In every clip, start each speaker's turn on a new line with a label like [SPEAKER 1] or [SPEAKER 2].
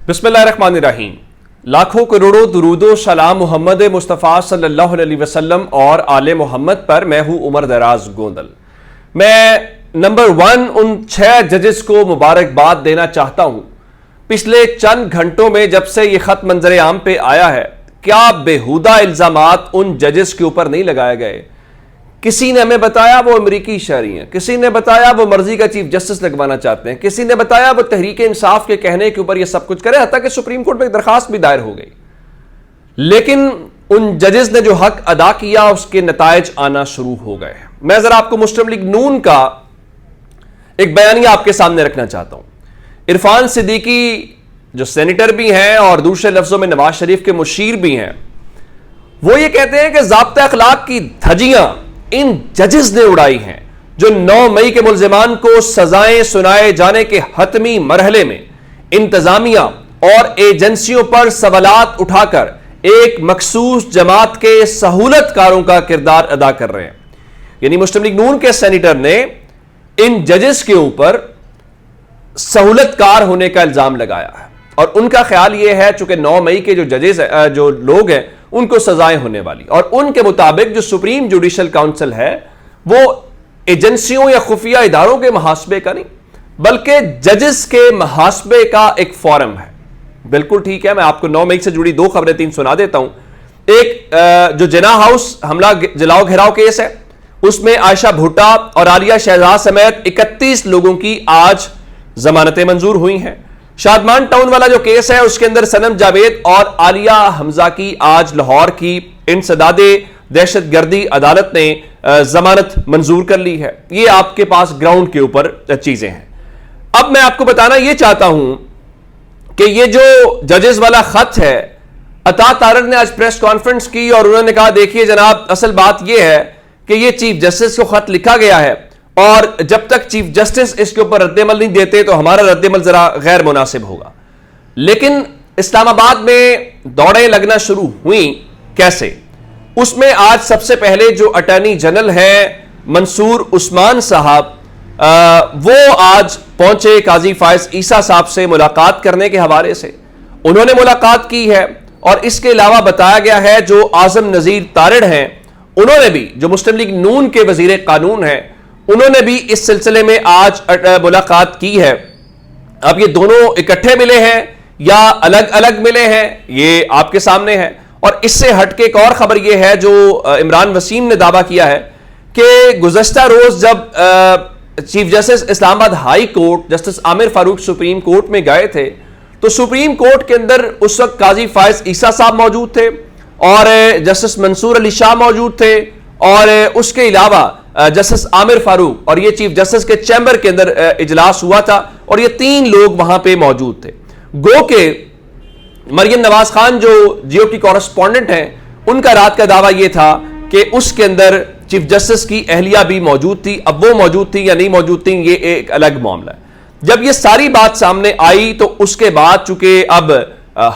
[SPEAKER 1] बिस्मिल्लाहिर्रहमानिर्रहीम। लाखों करोड़ों दुरूदो सलाम मोहम्मद मुस्तफ़ा सल्लल्लाहु अलैहि वसल्लम और आले मोहम्मद पर। मैं हूं उमर दराज गोंदल। मैं नंबर 1 उन 6 जजेस को मुबारकबाद देना चाहता हूं। पिछले चंद घंटों में जब से यह खत मंजर आम पे आया है, क्या बेहुदा इल्जामात उन जजेस के ऊपर नहीं लगाए गए। किसी ने हमें बताया वो अमरीकी शहरी हैं, किसी ने बताया वो मर्जी का चीफ जस्टिस लगवाना चाहते हैं, किसी ने बताया वो तहरीक इंसाफ के कहने के ऊपर ये सब कुछ करे, हत्ता कि सुप्रीम कोर्ट में एक दरखास्त भी दायर हो गई। लेकिन उन जजेस ने जो हक अदा किया उसके नतायज आना शुरू हो गए। मैं जरा आपको मुस्लिम लीग नून का एक बयानिया आपके सामने रखना चाहता हूं। इरफान सिद्दीकी जो सेनेटर भी हैं और दूसरे लफ्जों में नवाज शरीफ के मुशीर भी हैं, वो ये कहते हैं कि ज़ाब्ता अखलाक की धज्जियां इन जजेस ने उड़ाई हैं, जो 9 मई के मुल्जिमान को सजाएं सुनाए जाने के हतमी मरहले में इंतजामिया और एजेंसियों पर सवालात उठाकर एक मखसूस जमात के सहूलतकारों का किरदार अदा कर रहे हैं। यानी मुस्लिम लीग नून के सेनेटर ने इन जजेस के ऊपर सहूलतकार होने का इल्जाम लगाया है और उनका ख्याल यह है चूंकि 9 मई के जो जजेस जो लोग हैं उनको सजाएं होने वाली, और उनके मुताबिक जो सुप्रीम जुडिशल काउंसिल है वो एजेंसियों या खुफिया इदारों के मुहासबे का नहीं बल्कि जजेस के मुहासबे का एक फोरम है। बिल्कुल ठीक है। मैं आपको 9 मई से जुड़ी 2 खबरें 3 सुना देता हूं। एक जो जिना हाउस हमला जलाओ घेराव केस है, उसमें आयशा भुट्टा और आलिया शहजाद समेत 31 लोगों की आज जमानतें मंजूर हुई हैं। शादमान टाउन वाला जो केस है उसके अंदर सनम जावेद और आलिया हमजा की आज लाहौर की इंसदादे दहशतगर्दी अदालत ने जमानत मंजूर कर ली है। ये आपके पास ग्राउंड के ऊपर चीजें हैं। अब मैं आपको बताना यह चाहता हूं कि ये जो जजेस वाला खत है, अता तारड़ ने आज प्रेस कॉन्फ्रेंस की और उन्होंने कहा देखिए जनाब, असल बात यह है कि यह चीफ जस्टिस को खत लिखा गया है और जब तक चीफ जस्टिस इसके ऊपर रद्देमल नहीं देते तो हमारा रद्देमल जरा गैर मुनासिब होगा। लेकिन इस्लामाबाद में दौड़ें लगना शुरू हुई कैसे? उसमें आज सबसे पहले जो अटॉर्नी जनरल हैं मंसूर उस्मान साहब, वो आज पहुंचे काजी फायज ईसा साहब से मुलाकात करने के हवाले से। उन्होंने मुलाकात की है और इसके अलावा बताया गया है जो आजम नजीर तारिड़ हैं उन्होंने भी, जो मुस्लिम लीग नून के वजीर कानून हैं, उन्होंने भी इस सिलसिले में आज मुलाकात की है। अब ये दोनों इकट्ठे मिले हैं या अलग अलग मिले हैं, ये आपके सामने है। और इससे हटके एक और खबर ये है जो इमरान वसीम ने दावा किया है कि गुज़श्ता रोज जब chief justice Islamabad high court justice Aamir Farooq supreme court में गए थे तो सुप्रीम कोर्ट के अंदर उस वक्त काजी फायज ईसा साहब मौजूद थे और जस्टिस मंसूर अली शाह मौजूद थे और उसके अलावा जस्टिस आमिर फारूक, और ये चीफ जस्टिस के चैम्बर के अंदर इजलास हुआ था और ये 3 लोग वहां पे मौजूद थे। गो के मरियम नवाज खान जो जियो की कॉरेस्पॉन्डेंट हैं, उनका रात का दावा यह था कि उसके अंदर चीफ जस्टिस की अहलिया भी मौजूद थी। अब वो मौजूद थी या नहीं मौजूद थी ये एक अलग मामला है। जब ये सारी बात सामने आई तो उसके बाद चूंकि अब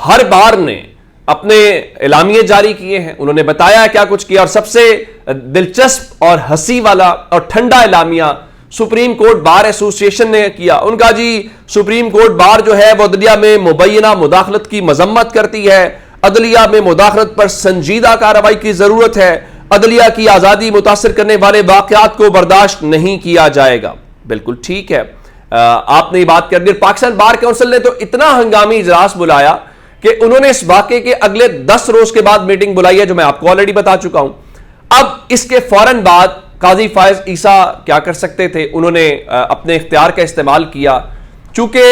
[SPEAKER 1] हर बार ने अपने एलामिये जारी किए हैं, उन्होंने बताया क्या कुछ किया, और सबसे दिलचस्प और हंसी वाला और ठंडा एलामिया सुप्रीम कोर्ट बार एसोसिएशन ने किया। उनका जी सुप्रीम कोर्ट बार जो है वो अदलिया में मुबैना मुदाखलत की मजम्मत करती है, अदलिया में मुदाखलत पर संजीदा कार्रवाई की जरूरत है, अदलिया की आजादी मुतासर करने वाले वाकयात को बर्दाश्त नहीं किया जाएगा। बिल्कुल ठीक है, आपने ये बात कर दी। पाकिस्तान बार काउंसिल ने तो इतना हंगामी इजलास बुलाया कि उन्होंने इस वाकये के अगले 10 रोज के बाद मीटिंग बुलाई है, जो मैं आपको ऑलरेडी बता चुका हूं। अब इसके फौरन बाद काजी फायज ईसा क्या कर सकते थे, उन्होंने अपने इख्तियार का इस्तेमाल किया। चूंकि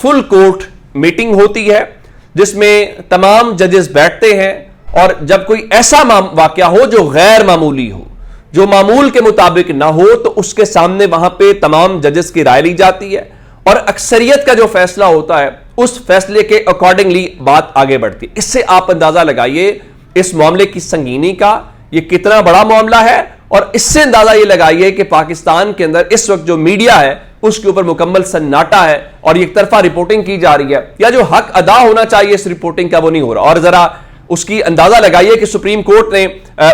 [SPEAKER 1] फुल कोर्ट मीटिंग होती है जिसमें तमाम जजेस बैठते हैं और जब कोई ऐसा वाकया हो जो गैर मामूली हो, जो मामूल के मुताबिक ना हो, तो उसके सामने वहां पे तमाम जजेस की राय ली जाती है और अक्सरियत का जो फैसला होता है उस फैसले के अकॉर्डिंगली बात आगे बढ़ती है। इससे आप अंदाजा लगाइए इस मामले की संगीनी का, ये कितना बड़ा मामला है, और इससे अंदाजा ये लगाइए कि पाकिस्तान के अंदर इस वक्त जो मीडिया है उसके ऊपर मुकम्मल सन्नाटा है और एक तरफा रिपोर्टिंग की जा रही है, या जो हक अदा होना चाहिए इस रिपोर्टिंग का वो नहीं हो रहा। और जरा उसकी अंदाजा लगाइए कि सुप्रीम कोर्ट ने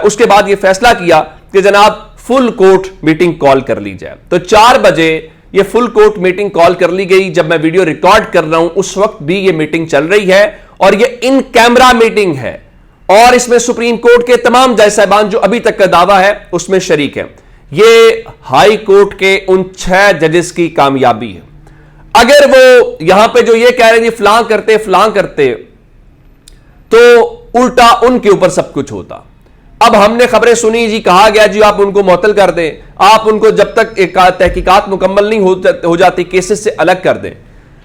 [SPEAKER 1] उसके बाद यह फैसला किया कि जनाब फुल कोर्ट मीटिंग कॉल कर ली जाए। तो 4 बजे ये फुल कोर्ट मीटिंग कॉल कर ली गई। जब मैं वीडियो रिकॉर्ड कर रहा हूं उस वक्त भी ये मीटिंग चल रही है और ये इन कैमरा मीटिंग है और इसमें सुप्रीम कोर्ट के तमाम जज साहिबान जो अभी तक का दावा है उसमें शरीक है। ये हाई कोर्ट के उन 6 जजेस की कामयाबी है। अगर वो यहां पे जो ये कह रहे हैं फलां करते तो उल्टा उनके ऊपर सब कुछ होता। अब हमने खबरें सुनी जी, कहा गया जी आप उनको मुअत्तल कर दें, आप उनको जब तक एक तहकीकात मुकम्मल नहीं हो जाती केसेस से अलग कर दें।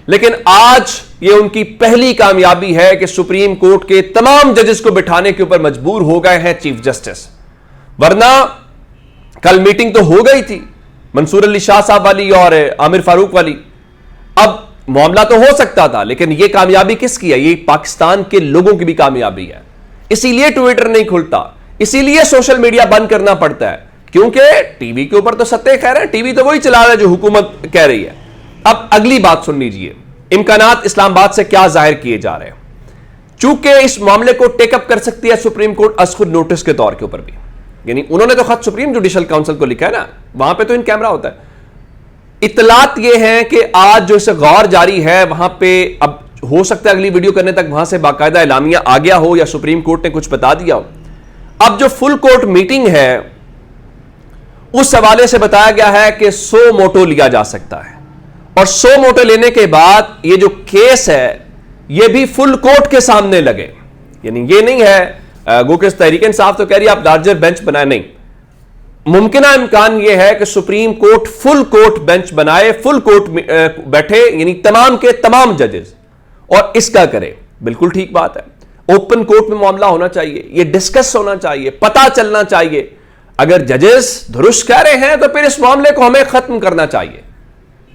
[SPEAKER 1] लेकिन आज ये उनकी पहली कामयाबी है कि सुप्रीम कोर्ट के तमाम जजेस को बिठाने के ऊपर मजबूर हो गए हैं चीफ जस्टिस। वरना कल मीटिंग तो हो गई थी मंसूर अली शाह साहब वाली और आमिर फारूक वाली, अब मामला तो हो सकता था, लेकिन यह कामयाबी किसकी है? ये पाकिस्तान के लोगों की भी कामयाबी है। इसीलिए ट्विटर नहीं खुलता, इसीलिए सोशल मीडिया बंद करना पड़ता है, क्योंकि टीवी के ऊपर तो सत्ते खैर है, टीवी तो वही चला रहा है जो हुकूमत कह रही है। अब अगली बात सुन लीजिए, इम्कानात इस्लामाबाद से क्या जाहिर किए जा रहे हैं। चूंकि इस मामले को टेकअप कर सकती है सुप्रीम कोर्ट अज खुद नोटिस के तौर के ऊपर भी, यानी उन्होंने तो खत सुप्रीम जुडिशल काउंसिल को लिखा है ना, वहां पे तो इन कैमरा होता है। इतलात ये है कि आज जो इसे गौर जारी है वहां पे, अब हो सकता है अगली वीडियो करने तक वहां से बाकायदा एलामिया आ गया हो या सुप्रीम कोर्ट ने कुछ बता दिया हो। अब जो फुल कोर्ट मीटिंग है उस हवाले से बताया गया है कि 100 मोटो लिया जा सकता है और 100 मोटो लेने के बाद ये जो केस है ये भी फुल कोर्ट के सामने लगे। यानी ये नहीं है गो के तहरीक इंसाफ तो कह रही है आप लार्जर बेंच बनाए, नहीं, मुमकिन इम्कान यह है कि supreme court full court bench बनाए, फुल कोर्ट बैठे, यानी तमाम के तमाम जजेस, और इसका करे। बिल्कुल ठीक बात है, ओपन कोर्ट में मामला होना चाहिए, यह डिस्कस होना चाहिए, पता चलना चाहिए। अगर जजेस दुरुस्त कह रहे हैं तो फिर इस मामले को हमें खत्म करना चाहिए।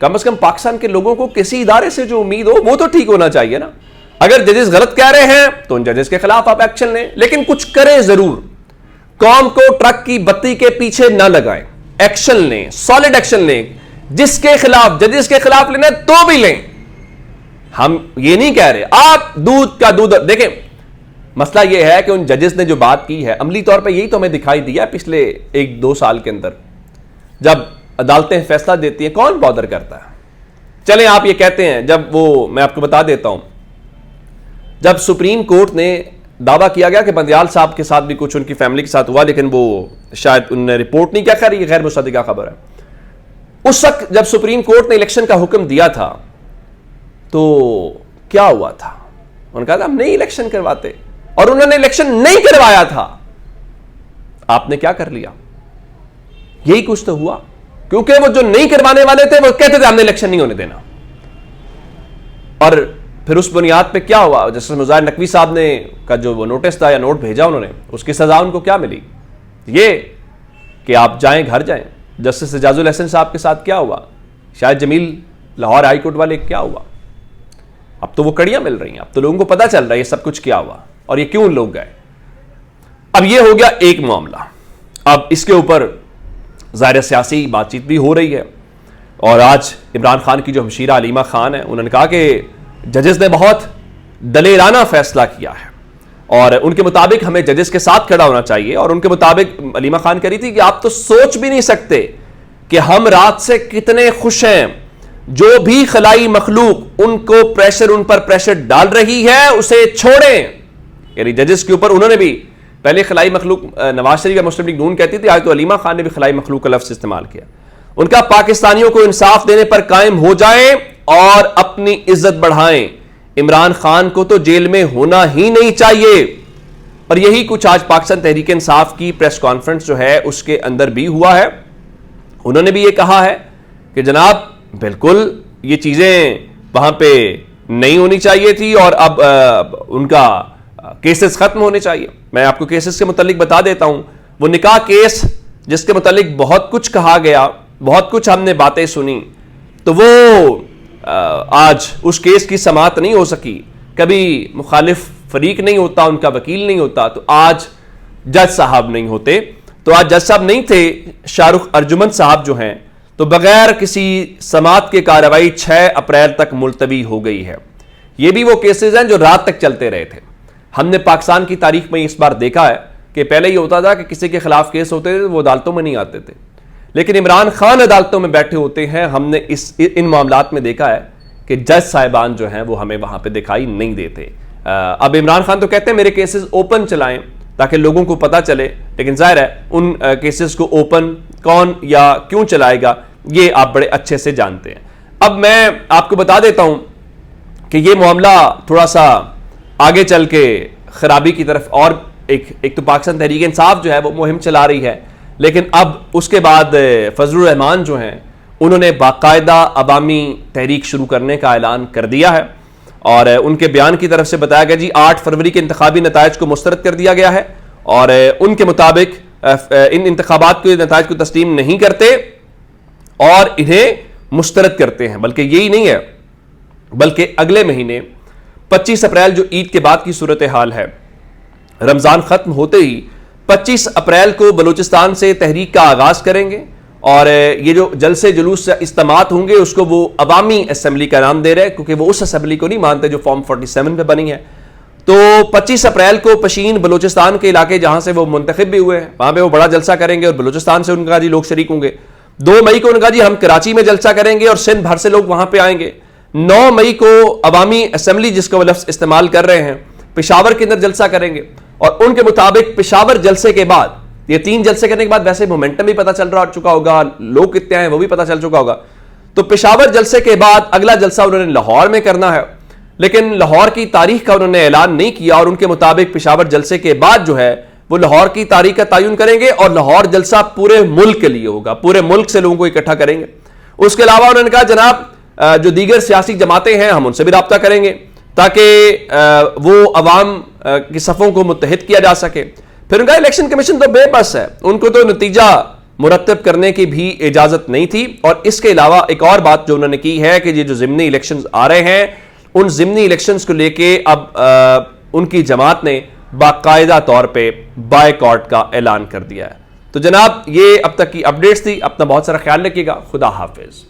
[SPEAKER 1] कम से कम पाकिस्तान के लोगों को किसी इदारे से जो उम्मीद हो वो तो ठीक होना चाहिए ना। अगर जजेस गलत कह रहे हैं तो उन जजेस के खिलाफ आप एक्शन लें, लेकिन कुछ करें जरूर। कौम को ट्रक की बत्ती के पीछे न लगाएं, एक्शन लें, सॉलिड एक्शन लें। जिसके खिलाफ, जजेस के खिलाफ लेना तो भी लें। हम ये नहीं कह रहे आप दूध का दूध देखें। मसला यह है कि उन जजेस ने जो बात की है अमली तौर पे यही तो हमें दिखाई दिया पिछले 1-2 साल के अंदर। जब अदालतें फैसला देती हैं कौन बॉदर करता है। चलें आप ये कहते हैं, जब वो मैं आपको बता देता हूं, जब सुप्रीम कोर्ट ने दावा किया गया कि बंदियाल साहब के साथ भी कुछ उनकी फैमिली के साथ हुआ, लेकिन वो शायद उन्होंने रिपोर्ट नहीं किया, खैर ये गैर मुसद्दिका खबर है। उस वक्त जब सुप्रीम कोर्ट ने इलेक्शन का हुक्म दिया था तो क्या हुआ था? उन्होंने कहा था हम नहीं इलेक्शन करवाते, और उन्होंने इलेक्शन नहीं करवाया था। आपने क्या कर लिया? यही कुछ तो हुआ, क्योंकि वो जो नहीं करवाने वाले थे वो कहते थे हमने इलेक्शन नहीं होने देना। और फिर उस बुनियाद पे क्या हुआ? जस्टिस मुजाहिर नकवी साहब ने का जो वो नोटिस था या नोट भेजा उन्होंने, उसकी सजा उनको क्या मिली? ये कि आप जाएं, घर जाएं। जस्टिस एजाजुल हसन साहब के साथ क्या हुआ? शायद जमील लाहौर हाई कोर्ट वाले क्या हुआ? अब तो वो कड़ियां मिल रही हैं, अब तो लोगों को पता चल रहा है ये सब कुछ क्या हुआ और ये क्यों लोग गए। अब ये हो गया एक मामला। अब इसके ऊपर ज़ाहिर सियासी बातचीत भी हो रही है, और आज इमरान खान की जो हमशीरा अलीमा खान है उन्होंने कहा कि जजेस ने बहुत दलेराना फैसला किया है और उनके मुताबिक हमें जजेस के साथ खड़ा होना चाहिए। और उनके मुताबिक अलीमा खान कह रही थी कि आप तो सोच भी नहीं सकते कि हम रात से कितने खुश हैं। जो भी खलाई मखलूक उनको प्रेशर, उन पर प्रेशर डाल रही है उसे छोड़ें, यानी जजेस के ऊपर। उन्होंने भी पहले खलाई मखलूक नवाज शरीफ या मुस्लिम लीग नून कहती थी, आज तो अलीमा खान ने भी खलाई मखलूक का लफ्ज इस्तेमाल किया। उनका पाकिस्तानियों को इंसाफ देने पर कायम हो जाएं और अपनी इज्जत बढ़ाएं। इमरान खान को तो जेल में होना ही नहीं चाहिए। और यही कुछ आज पाकिस्तान तहरीक इंसाफ की प्रेस कॉन्फ्रेंस जो है उसके अंदर भी हुआ है। उन्होंने भी ये कहा है कि जनाब बिल्कुल ये चीजें वहां पे नहीं होनी चाहिए थी और अब उनका केसेस खत्म होने चाहिए। मैं आपको केसेस के मुतालिक बता देता हूं। वो निकाह केस जिसके मुतालिक बहुत कुछ कहा गया, बहुत कुछ हमने बातें सुनी, तो वो आज उस केस की समाअत नहीं हो सकी। कभी मुखालिफ फरीक नहीं होता, उनका वकील नहीं होता, तो आज जज साहब नहीं होते। तो आज जज साहब नहीं थे, शाहरुख अर्जुमंद साहब जो हैं, तो बगैर किसी समाअत के कार्रवाई 6 अप्रैल तक मुलतवी हो गई है। ये भी वो केसेस हैं जो रात तक चलते रहे थे। हमने पाकिस्तान की तारीख में इस बार देखा है कि पहले ये होता था कि किसी के खिलाफ केस होते थे वो अदालतों में नहीं आते थे, लेकिन इमरान खान अदालतों में बैठे होते हैं। हमने इन मामलात में देखा है कि जज साहिबान जो हैं वो हमें वहां पे दिखाई नहीं देते। अब इमरान खान तो कहते हैं मेरे केसेस ओपन चलाएं ताकि लोगों को पता चले, लेकिन जाहिर है उन केसेस को ओपन कौन या क्यों चलाएगा ये आप बड़े अच्छे से जानते हैं। अब मैं आपको बता देता हूं कि ये मामला थोड़ा सा आगे चल के खराबी की तरफ, और एक तो पाकिस्तान तहरीक इंसाफ जो है वो मुहिम चला रही है, लेकिन अब उसके बाद फजलुर रहमान जो हैं उन्होंने बाकायदा अवामी तहरीक शुरू करने का ऐलान कर दिया है। और उनके बयान की तरफ से बताया गया जी 8 फरवरी के इंतखाबी नताइज को मुस्तरद कर दिया गया है और उनके मुताबिक इन इंतखाबात के नताइज को तस्लीम नहीं करते और इन्हें मुस्तरद करते हैं। बल्कि यही नहीं है, बल्कि अगले महीने 25 अप्रैल जो ईद के बाद की सूरत हाल है, रमज़ान ख़त्म होते ही 25 अप्रैल को बलूचिस्तान से तहरीक का आगाज़ करेंगे और ये जो जलसे जुलूस इज्तिमात होंगे उसको वो अवामी असम्बली का नाम दे रहे हैं, क्योंकि वो उस असम्बली को नहीं मानते जो फॉर्म 47 पे बनी है। तो 25 अप्रैल को पशीन बलूचिस्तान के इलाके जहां से वो मुंतखब भी हुए हैं वहां पे वो बड़ा जलसा करेंगे और बलूचिस्तान से उनका जी लोग शरीक होंगे। 2 मई को उनका जी हम कराची में जलसा करेंगे और सिंध भर से लोग वहां पे आएंगे। 9 मई को अवामी असम्बली जिसका वो लफ्ज़ इस्तेमाल कर रहे हैं पेशावर के अंदर जलसा करेंगे और उनके मुताबिक पेशावर जलसे के बाद, ये 3 जलसे करने के बाद वैसे मोमेंटम भी पता चल रहा चुका होगा, लोग कितने आए वो भी पता चल चुका होगा। तो पेशावर जलसे के बाद अगला जलसा उन्होंने लाहौर में करना है, लेकिन लाहौर की तारीख का उन्होंने ऐलान नहीं किया और उनके मुताबिक पेशावर जलसे के बाद जो है वो लाहौर की तारीख का तयन करेंगे और लाहौर जलसा पूरे मुल्क के लिए होगा, पूरे मुल्क से लोगों को इकट्ठा करेंगे। उसके अलावा उन्होंने कहा जनाब जो दीगर सियासी जमातें हैं हम उनसे भी रब्ता करेंगे ताकि वो अवाम की सफ़ों को मुत्तहिद किया जा सके। फिर उनका इलेक्शन कमीशन तो बेबस है, उनको तो नतीजा मुरतब करने की भी इजाजत नहीं थी। और इसके अलावा एक और बात जो उन्होंने की है कि ये जो ज़िमनी इलेक्शंस आ रहे हैं उन ज़िमनी इलेक्शंस को लेके अब उनकी जमात ने बाकायदा तौर पे बायकॉट का ऐलान कर दिया है। तो जनाब ये अब तक की अपडेट्स थी। अपना बहुत सारा ख्याल रखिएगा। खुदा हाफिज।